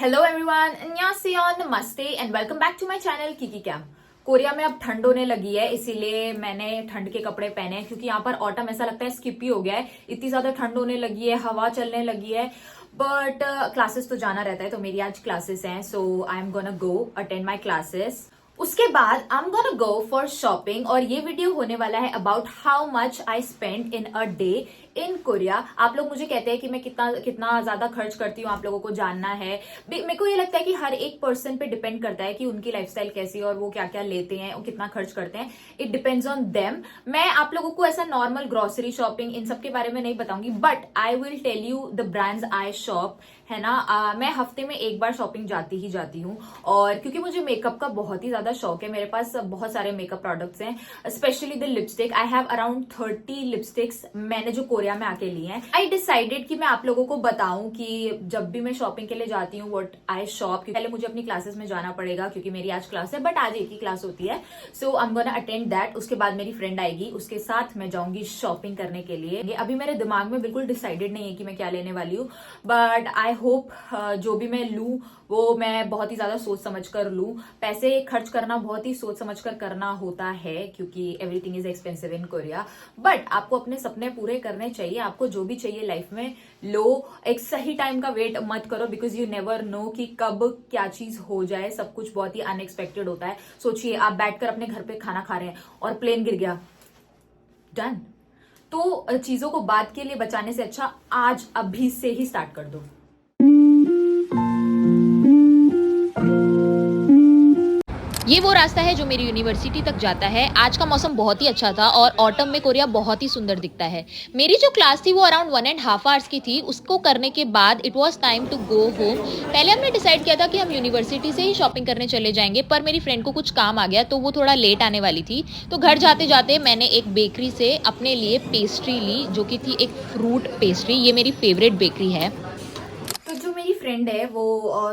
Hello everyone, अन्यसेओ, नमस्ते and welcome back to my channel Kiki Camp. Korea में अब ठंड होने लगी है, इसीलिए मैंने ठंड के कपड़े पहने हैं क्योंकि यहाँ पर ऑटम ऐसा लगता है स्किप ही हो गया है। इतनी ज्यादा ठंड होने लगी है, हवा चलने लगी है। बट क्लासेस तो जाना रहता है, तो मेरी आज क्लासेस हैं, so I am gonna go attend my classes. उसके बाद I am gonna go for shopping और ये वीडियो होने वाला है about how much I spend in a day in Korea. आप लोग मुझे कहते हैं कि मैं कितना कितना ज्यादा खर्च करती हूँ, आप लोगों को जानना है। मेरे को ये लगता है कि हर एक पर्सन पे डिपेंड करता है कि उनकी लाइफस्टाइल कैसी है और वो क्या क्या लेते हैं और कितना खर्च करते हैं। It depends on them. मैं आप लोगों को ऐसा नॉर्मल ग्रोसरी शॉपिंग इन सब के बारे में नहीं बताऊंगी, but I will tell you the brands I shop, है ना। मैं हफ्ते में एक बार शॉपिंग जाती ही जाती हूँ, और क्योंकि मुझे मेकअप का बहुत ही ज्यादा शौक है, मेरे पास बहुत सारे मेकअप प्रोडक्ट्स हैं, specially the lipstick. I have around 30 lipsticks मैंने जो कोरिया में आके ली हैं। आई डिसाइडेड कि मैं आप लोगों को बताऊं कि जब भी मैं शॉपिंग के लिए जाती हूँ व्हाट आई शॉप। पहले मुझे अपनी क्लासेस में जाना पड़ेगा क्योंकि मेरी आज क्लास है, बट आज एक ही क्लास होती है, so I am gonna attend that. उसके बाद मेरी फ्रेंड आएगी, उसके साथ मैं जाऊंगी शॉपिंग करने के लिए। अभी मेरे दिमाग में बिल्कुल डिसाइडेड नहीं है कि मैं क्या लेने वाली हूँ, बट आई होप जो भी मैं लूं वो मैं बहुत ही ज्यादा सोच समझ कर लूं। पैसे खर्च करना बहुत ही सोच समझ कर करना होता है क्योंकि everything is expensive in Korea. But आपको अपने सपने पूरे करने चाहिए, आपको जो भी चाहिए लाइफ में लो। एक सही टाइम का वेट मत करो, बिकॉज यू नेवर नो कि कब क्या चीज हो जाए। सब कुछ बहुत ही अनएक्सपेक्टेड होता है। सोचिए, आप बैठकर अपने घर पे खाना खा रहे हैं और प्लेन गिर गया, डन। तो चीजों को बाद के लिए बचाने से अच्छा आज अभी से ही स्टार्ट कर दो। ये वो रास्ता है जो मेरी यूनिवर्सिटी तक जाता है। आज का मौसम बहुत ही अच्छा था और ऑटम में कोरिया बहुत ही सुंदर दिखता है। मेरी जो क्लास थी वो अराउंड 1.5 आवर्स की थी। उसको करने के बाद it was time to go home. पहले हमने डिसाइड किया था कि हम यूनिवर्सिटी से ही शॉपिंग करने चले जाएंगे, पर मेरी फ्रेंड को कुछ काम आ गया तो वो थोड़ा लेट आने वाली थी। तो घर जाते जाते मैंने एक बेकरी से अपने लिए पेस्ट्री ली, जो कि थी एक फ्रूट पेस्ट्री। ये मेरी फेवरेट बेकरी है। तो जो मेरी फ्रेंड है वो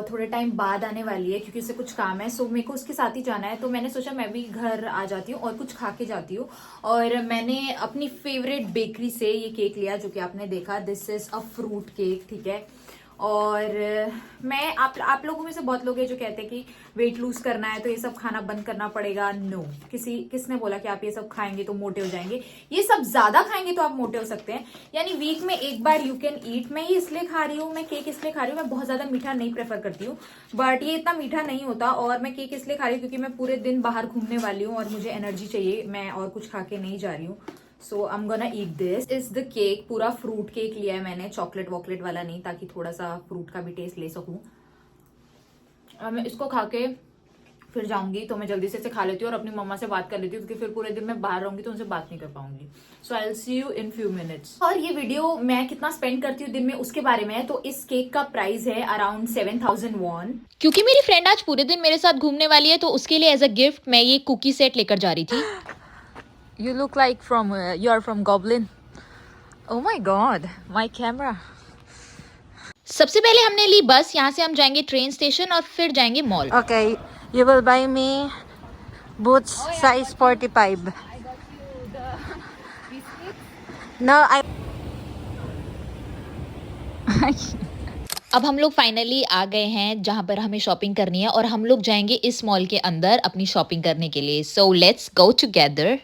थोड़े टाइम बाद आने वाली है क्योंकि उसे कुछ काम है, सो मेरे को उसके साथ ही जाना है। तो मैंने सोचा मैं भी घर आ जाती हूँ और कुछ खा के जाती हूँ। और मैंने अपनी फेवरेट बेकरी से ये केक लिया, जो कि आपने देखा, this is a fruit cake, ठीक है। और मैं आप लोगों में से बहुत लोग हैं जो कहते हैं कि वेट लूज करना है तो ये सब खाना बंद करना पड़ेगा। नो, किसने बोला कि आप ये सब खाएंगे तो मोटे हो जाएंगे? ये सब ज्यादा खाएंगे तो आप मोटे हो सकते हैं, यानी वीक में एक बार यू कैन ईट। मैं ये इसलिए खा रही हूँ, मैं केक इसलिए खा रही हूँ, मैं बहुत ज्यादा मीठा नहीं प्रेफर करती हूँ, बट ये इतना मीठा नहीं होता। और मैं केक इसलिए खा रही हूँ क्योंकि मैं पूरे दिन बाहर घूमने वाली हूँ और मुझे एनर्जी चाहिए, मैं और कुछ खा के नहीं जा रही हूँ। So I am gonna eat this is the cake. पूरा फ्रूट केक लिया है मैंने, चॉकलेट वॉकलेट वाला नहीं, ताकि थोड़ा सा फ्रूट का भी टेस्ट ले सकूं। मैं इसको खा के फिर जाऊंगी, तो मैं जल्दी से इसे खा लेती हूँ और अपनी मम्मा से बात कर लेती हूँ, क्योंकि फिर पूरे दिन मैं बाहर रहूंगी तो उनसे बात नहीं कर पाऊंगी। So I will see you in few minutes. और ये वीडियो मैं कितना स्पेंड करती हूँ दिन में उसके बारे में है। तो इस केक का प्राइस है अराउंड 7,000 वॉन। क्योंकि मेरी फ्रेंड आज पूरे दिन मेरे साथ घूमने वाली है, तो उसके लिए एज अ गिफ्ट मैं ये कुकी सेट लेकर जा रही थी। You look like you are from Goblin. Oh my God, my camera. सबसे पहले हमने ली बस। यहाँ से हम जाएंगे ट्रेन स्टेशन और फिर जाएंगे mall. Okay, you will buy me boots size 45. No, I. अब हम लोग फाइनली आ गए हैं जहाँ पर हमें शॉपिंग करनी है, और हम लोग जाएंगे इस मॉल के अंदर अपनी शॉपिंग करने के लिए। So let's go together.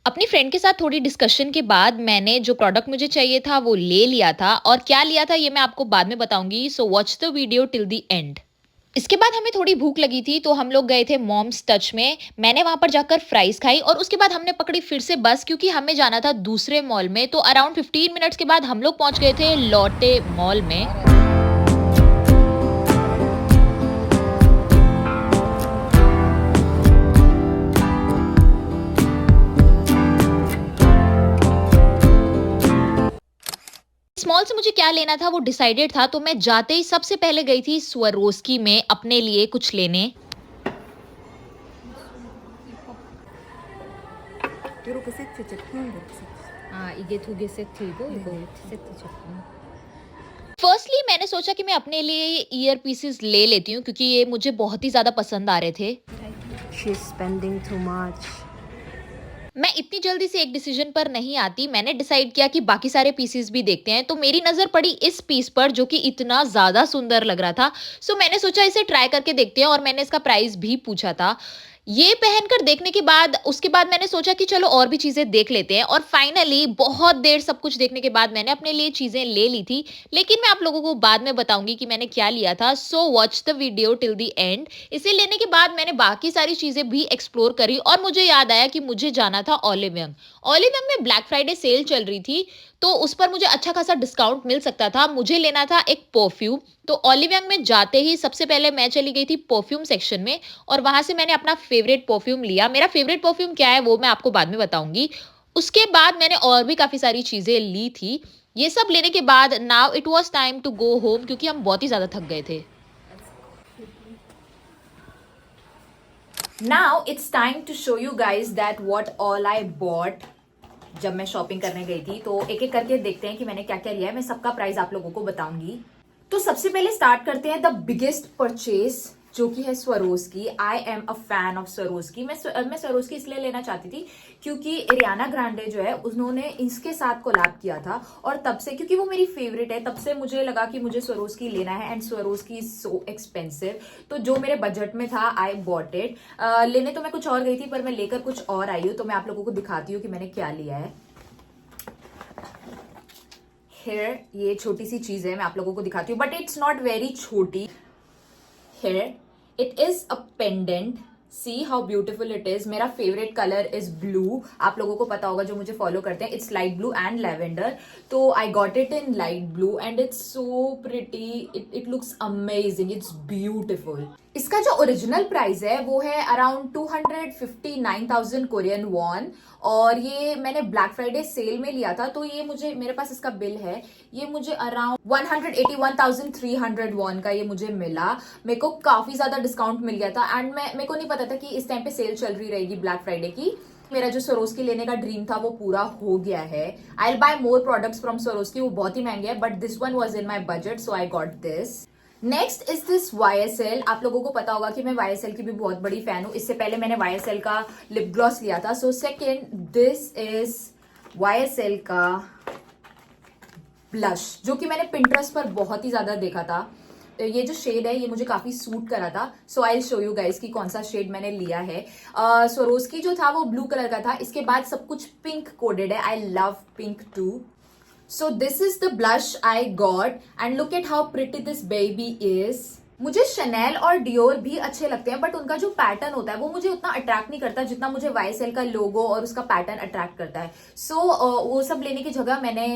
अपनी फ्रेंड के साथ थोड़ी डिस्कशन के बाद मैंने जो प्रोडक्ट मुझे चाहिए था वो ले लिया था, और क्या लिया था ये मैं आपको बाद में बताऊंगी। So watch the video till the end. इसके बाद हमें थोड़ी भूख लगी थी, तो हम लोग गए थे मॉम्स टच में। मैंने वहां पर जाकर फ्राइज खाई और उसके बाद हमने पकड़ी फिर से बस, क्योंकि हमें जाना था दूसरे मॉल में। तो अराउंड 15 मिनट्स के बाद हम लोग पहुंच गए थे लॉटे मॉल में। इस मॉल से मुझे क्या लेना था वो डिसाइडेड था, तो मैं जाते ही सबसे पहले गई थी स्वरोस्की में अपने लिए कुछ लेने। 이게 세트고 이거 세트 제품. फर्स्टली मैंने सोचा कि मैं अपने लिए ये ईयर पीसेस ले लेती हूँ क्योंकि ये मुझे बहुत ही ज़्यादा पसंद आ रहे थे। She's spending too much. मैं इतनी जल्दी से एक डिसीजन पर नहीं आती। मैंने डिसाइड किया कि बाकी सारे पीसेस भी देखते हैं, तो मेरी नज़र पड़ी इस पीस पर जो कि इतना ज़्यादा सुंदर लग रहा था। सो मैंने सोचा इसे ट्राई करके देखते हैं और मैंने इसका प्राइस भी पूछा था। ये पहनकर देखने के बाद उसके बाद मैंने सोचा कि चलो और भी चीज़ें देख लेते हैं और फाइनली बहुत देर सब कुछ देखने के बाद मैंने अपने लिए चीज़ें ले ली थी, लेकिन मैं आप लोगों को बाद में बताऊंगी कि मैंने क्या लिया था। So watch the video till the end. इसे लेने के बाद मैंने बाकी सारी चीज़ें भी एक्सप्लोर करी और मुझे याद आया कि मुझे जाना था ओलिव यंग। ओलिव यंग में ब्लैक फ्राइडे सेल चल रही थी, तो उस पर मुझे अच्छा खासा डिस्काउंट मिल सकता था। मुझे लेना था एक परफ्यूम, तो ओलिव यंग में जाते ही सबसे पहले मैं चली गई थी परफ्यूम सेक्शन में और वहां से मैंने अपना फेवरेट परफ्यूम लिया। मेरा फेवरेट परफ्यूम क्या है वो मैं आपको बाद में बताऊंगी। उसके बाद मैंने और भी काफी सारी चीजें ली थी। ये सब लेने के बाद now it was time to go home क्योंकि हम बहुत ही ज्यादा थक गए थे। Now it's time to show you guys that what all I bought जब मैं शॉपिंग करने गई थी। तो एक एक करके देखते हैं कि मैंने क्या क्या लिया है। मैं सबका प्राइस आप लोगों को बताऊंगी। तो सबसे पहले स्टार्ट करते हैं द बिगेस्ट परचेज जो कि है Swarovski. I am a fan of Swarovski. मैं स्वरोस्की इसलिए लेना चाहती थी क्योंकि एरियाना ग्रांडे जो है उन्होंने इसके साथ कोलैब किया था और तब से, क्योंकि वो मेरी फेवरेट है, तब से मुझे लगा कि मुझे स्वरोस्की लेना है। And Swarovski is so expensive, तो जो मेरे बजट में था आई बॉट इट। लेने तो मैं कुछ और गई थी पर मैं लेकर कुछ और आई हूँ, तो मैं आप लोगों को दिखाती हूँ कि मैंने क्या लिया है। हेयर, ये छोटी सी चीज है, मैं आप लोगों को दिखाती हूँ, बट इट्स नॉट वेरी छोटी। Here, it is a pendant. See how beautiful it is. मेरा फेवरेट कलर इज ब्लू। आप लोगों को पता होगा जो मुझे फॉलो करते हैं, it's light blue and lavender. तो I got it in light blue and it's so pretty. It looks amazing, it's beautiful. इसका जो ओरिजिनल प्राइस है वो है अराउंड 259,000 कोरियन वॉन और ये मैंने ब्लैक फ्राइडे सेल में लिया था। तो ये मुझे, मेरे पास इसका बिल है, ये मुझे अराउंड 181,300 वॉन का ये मुझे मिला। मेरे को काफी ज्यादा डिस्काउंट मिल गया था एंड मेरे को नहीं पता था कि इस टाइम पे सेल चल रही रहेगी ब्लैक फ्राइडे की। मेरा जो स्वरोस्की लेने का ड्रीम था वो पूरा हो गया है। I will buy more products from Swarovski. वो बहुत ही महंगे है but this one was in my budget, so I got this. Next is this YSL। आप लोगों को पता होगा कि मैं YSL की भी बहुत बड़ी फैन हूं। इससे पहले मैंने YSL का लिप ग्लॉस लिया था। So second, this is YSL का ब्लश जो कि मैंने पिंटरेस्ट पर बहुत ही ज्यादा देखा था। तो ये जो शेड है ये मुझे काफी सूट करा था। सो आई शो यू गाइस कि कौन सा शेड मैंने लिया है। स्वरोस्की जो था वो ब्लू कलर का था, इसके बाद सब कुछ पिंक कोडेड है। I love pink too. So this is the blush I got and look at how pretty this baby is. मुझे Chanel और Dior भी अच्छे लगते हैं बट उनका जो पैटर्न होता है वो मुझे उतना अट्रैक्ट नहीं करता जितना मुझे YSL का लोगो और उसका पैटर्न अट्रैक्ट करता है। वो सब लेने की जगह मैंने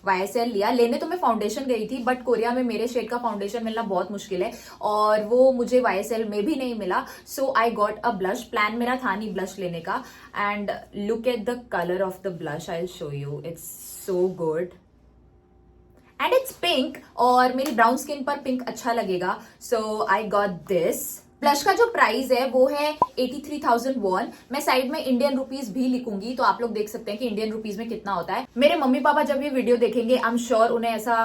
YSL लिया। लेने तो मैं फाउंडेशन गई थी बट कोरिया में मेरे शेड का फाउंडेशन मिलना बहुत मुश्किल है और वो मुझे YSL में भी नहीं मिला। So I got a blush. Plan मेरा था नहीं ब्लश लेने का। And look at the colour of the blush, I will show you. It's so good and it's pink और मेरी ब्राउन स्किन पर पिंक अच्छा लगेगा। So I got this. Blush का जो प्राइस है वो है 83,000 वॉन। मैं साइड में इंडियन रुपीस भी लिखूंगी तो आप लोग देख सकते हैं कि इंडियन रुपीस में कितना होता है। मेरे मम्मी पापा जब ये वीडियो देखेंगे आई एम श्योर उन्हें ऐसा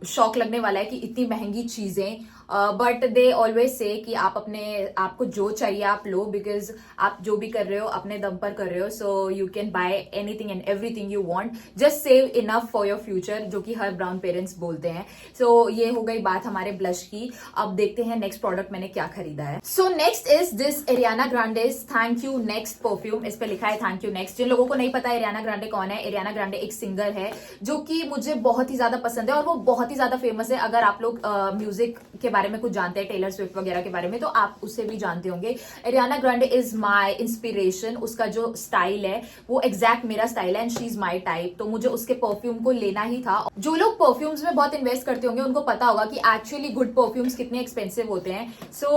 शौक लगने वाला है कि इतनी महंगी चीजें, बट दे ऑलवेज से कि आपको जो चाहिए आप लो, बिकॉज आप जो भी कर रहे हो अपने दम पर कर रहे हो। So you can buy anything and everything you want, just save enough for your future, जो कि हर ब्राउन पेरेंट्स बोलते हैं। सो ये हो गई बात हमारे ब्लश की। अब देखते हैं नेक्स्ट प्रोडक्ट मैंने क्या खरीदा है। So next is this Ariana Grande's thank you next perfume. इस पे लिखा है थैंक यू नेक्स्ट। जिन लोगों को नहीं पता एरियाना ग्रांडे कौन है, एरियाना ग्रांडे एक सिंगर है जो कि मुझे बहुत ही ज्यादा पसंद है और वो बहुत ही ज्यादा फेमस है। अगर आप लोग म्यूजिक के बारे में कुछ जानते हैं, टेलर स्विफ्ट वगैरह के बारे में, तो आप उससे भी जानते होंगे। Ariana Grande is my inspiration. उसका जो स्टाइल है वो एग्जैक्ट मेरा स्टाइल है and she is my type. तो मुझे उसके परफ्यूम को लेना ही था। जो लोग परफ्यूम्स में बहुत इन्वेस्ट करते होंगे उनको पता होगा कि एक्चुअली गुड परफ्यूम्स कितने एक्सपेंसिव होते हैं। सो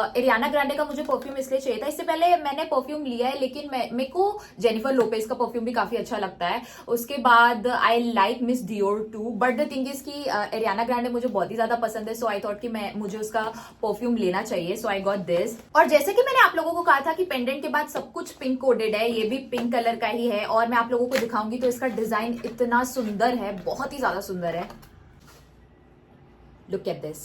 एरियाना ग्रांडे का मुझे परफ्यूम इसलिए चाहिए था। इससे पहले मैंने परफ्यूम लिया है लेकिन मेरे को जेनिफर लोपेज का परफ्यूम भी काफी अच्छा लगता है। उसके बाद I like Miss Dior too, but the thing is कि एरियाना ग्रांडे मुझे बहुत ही ज्यादा पसंद है। सो आई थॉट कि मुझे उसका परफ्यूम लेना चाहिए। सो आई गॉट दिस। और जैसे कि मैंने आप लोगों को कहा था कि पेंडेंट के बाद सब कुछ पिंक कोडेड है, ये भी पिंक कलर का ही है और मैं आप लोगों को दिखाऊंगी। तो इसका डिजाइन इतना सुंदर है, बहुत ही ज्यादा सुंदर है। Look at this.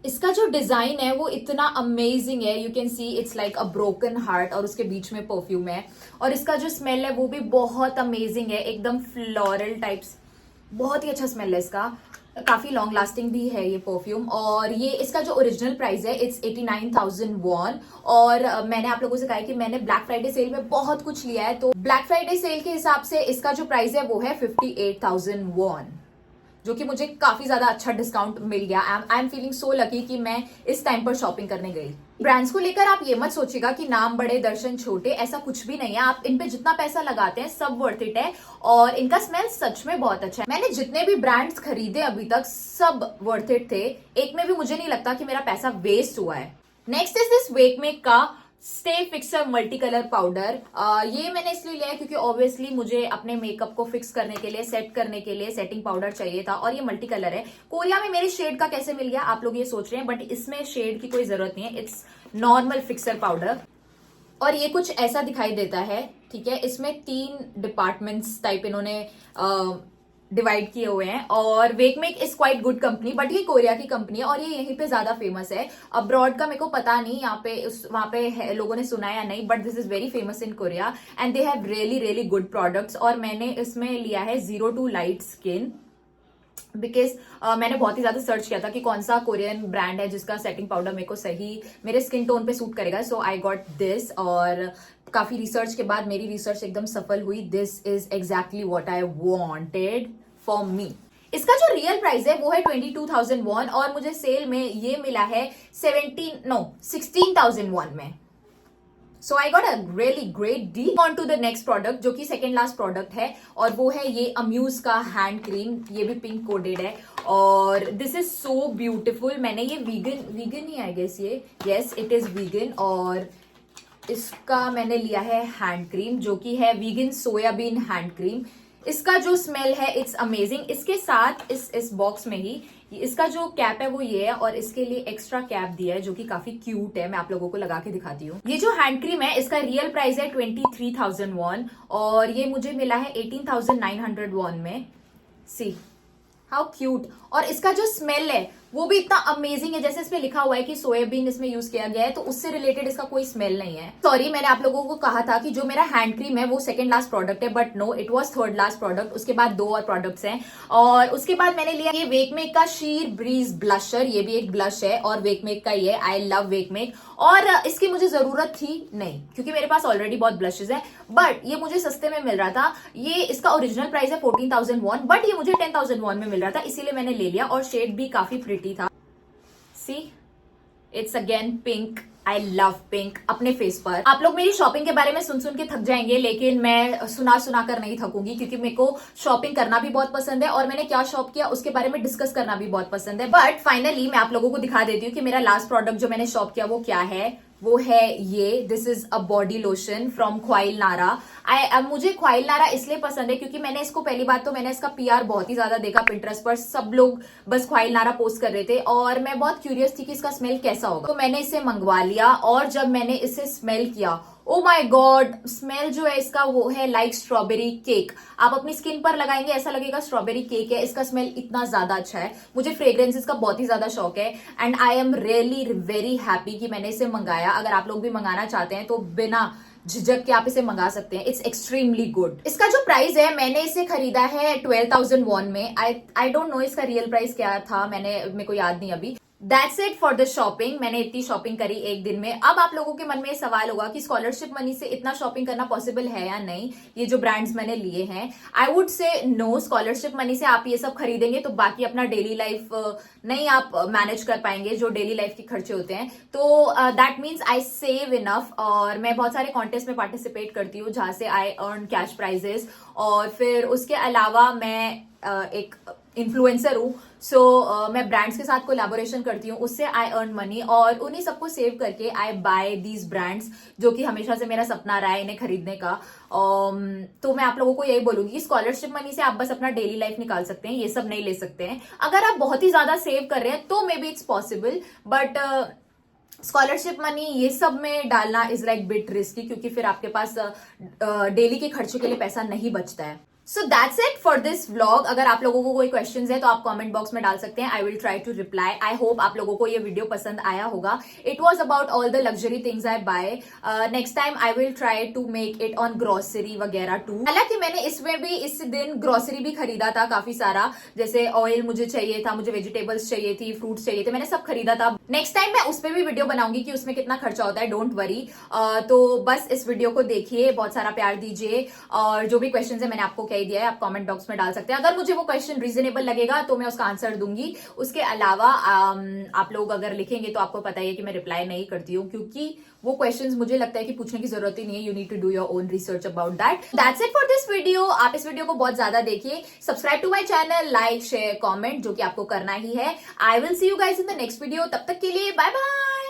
इसका जो डिजाइन है वो इतना अमेजिंग है, you can see it's like a broken heart और उसके बीच में परफ्यूम है। और इसका जो स्मेल है वो भी बहुत अमेजिंग है, एकदम फ्लोरल टाइप्स, बहुत ही अच्छा स्मेल है इसका, काफी लॉन्ग लास्टिंग भी है ये परफ्यूम। और ये इसका जो ओरिजिनल प्राइस है इट्स 89,000 वॉन। और मैंने आप लोगों से कहा है कि मैंने ब्लैक फ्राइडे सेल में बहुत कुछ लिया है, तो ब्लैक फ्राइडे सेल के हिसाब से इसका जो प्राइस है वो है 58,000 वॉन, जो कि मुझे काफी ज्यादा अच्छा डिस्काउंट मिल गया। I am feeling so lucky कि मैं इस टाइम पर शॉपिंग करने गई। ब्रांड्स को लेकर आप ये मत सोचिएगा कि नाम बड़े दर्शन छोटे, ऐसा कुछ भी नहीं है। आप इन पे जितना पैसा लगाते हैं सब वर्थ इट है, और इनका स्मेल सच में बहुत अच्छा है। मैंने जितने भी ब्रांड्स खरीदे अभी तक सब वर्थ इट थे, एक में भी मुझे नहीं लगता कि मेरा पैसा वेस्ट हुआ है। नेक्स्ट इज दिस वेकमेक का stay fixer multi colour powder. ये मैंने इसलिए लिया है क्योंकि ऑब्वियसली मुझे अपने मेकअप को फिक्स करने के लिए, सेट करने के लिए सेटिंग पाउडर चाहिए था, और ये मल्टी कलर है। कोरिया में मेरे शेड का कैसे मिल गया आप लोग ये सोच रहे हैं, बट इसमें शेड की कोई जरूरत नहीं है, इट्स नॉर्मल फिक्सर पाउडर। और ये कुछ ऐसा दिखाई देता है, ठीक है। इसमें 3 डिपार्टमेंट्स टाइप इन्होंने डिवाइड किए हुए हैं। और Wakemake is quite good company, but ये कोरिया की कंपनी है और ये यहीं पे ज्यादा फेमस है। अब्रॉड का मेरे को पता नहीं, यहाँ पे वहां पे लोगों ने सुना या नहीं, but this is very famous in Korea and they have really really good products. और मैंने इसमें लिया है 02 लाइट स्किन, बिकॉज मैंने बहुत ही ज्यादा सर्च किया था कि कौन सा कोरियन ब्रांड है जिसका सेटिंग पाउडर मेरे को सही मेरे स्किन टोन पे सूट करेगा। सो आई गॉट दिस, और काफी रिसर्च के बाद मेरी रिसर्च एकदम सफल हुई। This is exactly what I wanted for me. इसका जो रियल प्राइस है वो है 22,000 वॉन, और मुझे सेल में ये मिला है 16,000 वॉन में। So I got a really great deal. On to the next product, जो कि सेकेंड लास्ट प्रोडक्ट है, और वो है ये अम्यूज का हैंड क्रीम। ये भी पिंक कोडेड है और दिस इज सो ब्यूटिफुल। मैंने ये वीगन ही आई गेस, ये यस इट इज वीगन। और इसका मैंने लिया है हैंड क्रीम, जो कि है वीगन सोयाबीन हैंड क्रीम। इसका जो स्मेल है इट्स अमेजिंग। इसके साथ इस बॉक्स में ही इसका जो कैप है वो ये है, और इसके लिए एक्स्ट्रा कैप दिया है जो कि काफी क्यूट है। मैं आप लोगों को लगा के दिखाती हूँ। ये जो हैंड क्रीम है इसका रियल प्राइस है 23,000 वॉन, और ये मुझे मिला है 18,900 वॉन में। See how cute. और इसका जो स्मेल है वो भी इतना अमेजिंग है, जैसे इसमें लिखा हुआ है कि सोयाबीन इसमें यूज किया गया है, तो उससे रिलेटेड इसका कोई स्मेल नहीं है। सॉरी, मैंने आप लोगों को कहा था कि जो मेरा हैंड क्रीम है वो सेकंड लास्ट प्रोडक्ट है, but no, it was third last product. उसके बाद 2 और प्रोडक्ट्स हैं, और उसके बाद मैंने लिया ये वेकमेक का शीर ब्रीज ब्लशर। ये भी एक ब्लश है और वेकमेक का ही है। आई लव वेकमेक, और इसकी मुझे जरूरत थी नहीं क्योंकि मेरे पास ऑलरेडी बहुत ब्लशेज है, बट ये मुझे सस्ते में मिल रहा था। ये इसका ओरिजिनल प्राइस है 14,000 वॉन, बट ये मुझे 10,000 वॉन में मिल रहा था, इसीलिए मैंने ले लिया। और शेड भी काफी प्रिटी था। See, it's again pink. I love pink अपने फेस पर। आप लोग मेरी शॉपिंग के बारे में सुन सुन के थक जाएंगे, लेकिन मैं सुना सुना कर नहीं थकूंगी, क्योंकि मेरे को शॉपिंग करना भी बहुत पसंद है और मैंने क्या शॉप किया उसके बारे में डिस्कस करना भी बहुत पसंद है। बट फाइनली मैं आप लोगों को दिखा देती हूँ कि मेरा लास्ट प्रोडक्ट जो मैंने शॉप किया वो क्या है। वो है ये, this is a body lotion from Kwail Nara. मुझे ख्वाइल नारा इसलिए पसंद है क्योंकि मैंने इसको पहली बात तो मैंने इसका पीआर बहुत ही ज्यादा देखा पिंटरेस्ट पर, सब लोग बस ख्वाइल नारा पोस्ट कर रहे थे और मैं बहुत क्यूरियस थी कि इसका स्मेल कैसा होगा, तो मैंने इसे मंगवा लिया। और जब मैंने इसे स्मेल किया, ओ माई गॉड, स्मेल जो है इसका वो है लाइक स्ट्रॉबेरी केक। आप अपनी स्किन पर लगाएंगे ऐसा लगेगा स्ट्रॉबेरी केक है। इसका स्मेल इतना ज्यादा अच्छा है, मुझे फ्रेग्रेंसेस का बहुत ही ज्यादा शौक है and I am really very happy कि मैंने इसे मंगाया। अगर आप लोग भी मंगाना चाहते हैं तो बिना झिझक के आप इसे मंगा सकते हैं, इट्स एक्सट्रीमली गुड। इसका जो प्राइस है, मैंने इसे खरीदा है 12,000 वॉन में। आई डोंट नो इसका रियल प्राइस क्या था, मेरे को याद नहीं अभी। That's it for the shopping। मैंने इतनी शॉपिंग करी एक दिन में। अब आप लोगों के मन में सवाल होगा कि स्कॉलरशिप मनी से इतना शॉपिंग करना पॉसिबल है या नहीं, ये जो ब्रांड्स मैंने लिए हैं। I would say no, scholarship money से आप ये सब खरीदेंगे तो बाकी अपना डेली लाइफ नहीं आप मैनेज कर पाएंगे, जो डेली लाइफ के खर्चे होते हैं। तो that means I save enough. और मैं बहुत सारे कॉन्टेस्ट में पार्टिसिपेट करती हूँ जहां से आई अर्न कैश प्राइजेस, और फिर उसके अलावा मैं एक इन्फ्लुएंसर हूँ। सो मैं ब्रांड्स के साथ कोलैबोरेशन करती हूँ, उससे आई अर्न मनी और उन्हीं सबको सेव करके आई बाय दीज ब्रांड्स, जो कि हमेशा से मेरा सपना रहा है इन्हें खरीदने का। तो मैं आप लोगों को यही बोलूंगी कि स्कॉलरशिप मनी से आप बस अपना डेली लाइफ निकाल सकते हैं, ये सब नहीं ले सकते हैं। अगर आप बहुत ही ज्यादा सेव कर रहे हैं तो may be it's possible, but scholarship money ये सब में डालना इज लाइक बिट रिस्की, क्योंकि फिर आपके पास डेली के खर्चों के लिए पैसा नहीं बचता है। So that's it for this vlog. अगर आप लोगों को कोई क्वेश्चंस है तो आप कमेंट बॉक्स में डाल सकते हैं। I will try to reply. I hope आप लोगों को ये वीडियो पसंद आया होगा। It was about all the luxury things I buy. Next time I will try to make it on grocery वगैरह टू। हालांकि मैंने इसमें भी इस दिन ग्रोसरी भी खरीदा था काफी सारा, जैसे ऑयल मुझे चाहिए था, मुझे वेजिटेबल्स चाहिए थी, फ्रूट्स चाहिए थे, मैंने सब खरीदा था। नेक्स्ट टाइम मैं उस पर भी वीडियो बनाऊंगी कि उसमें कितना खर्चा होता है, डोंट वरी। तो बस इस वीडियो को देखिए, बहुत सारा प्यार दीजिए, और जो भी क्वेश्चन है मैंने आपको कह दिया है, आप कमेंट बॉक्स में डाल सकते हैं। अगर मुझे वो क्वेश्चन रीजनेबल लगेगा तो मैं उसका आंसर दूंगी। उसके अलावा आप लोग अगर लिखेंगे तो आपको पता ही है कि मैं रिप्लाई नहीं करती हूँ, क्योंकि वो क्वेश्चंस मुझे लगता है कि पूछने की जरूरत ही नहीं है। You need to do your own research about that. That's it for this video. आप इस वीडियो को बहुत ज्यादा देखिए, subscribe to my channel, like share comment, जो कि आपको करना ही है। I will see you guys in the next video. तब तक के लिए बाय बाय।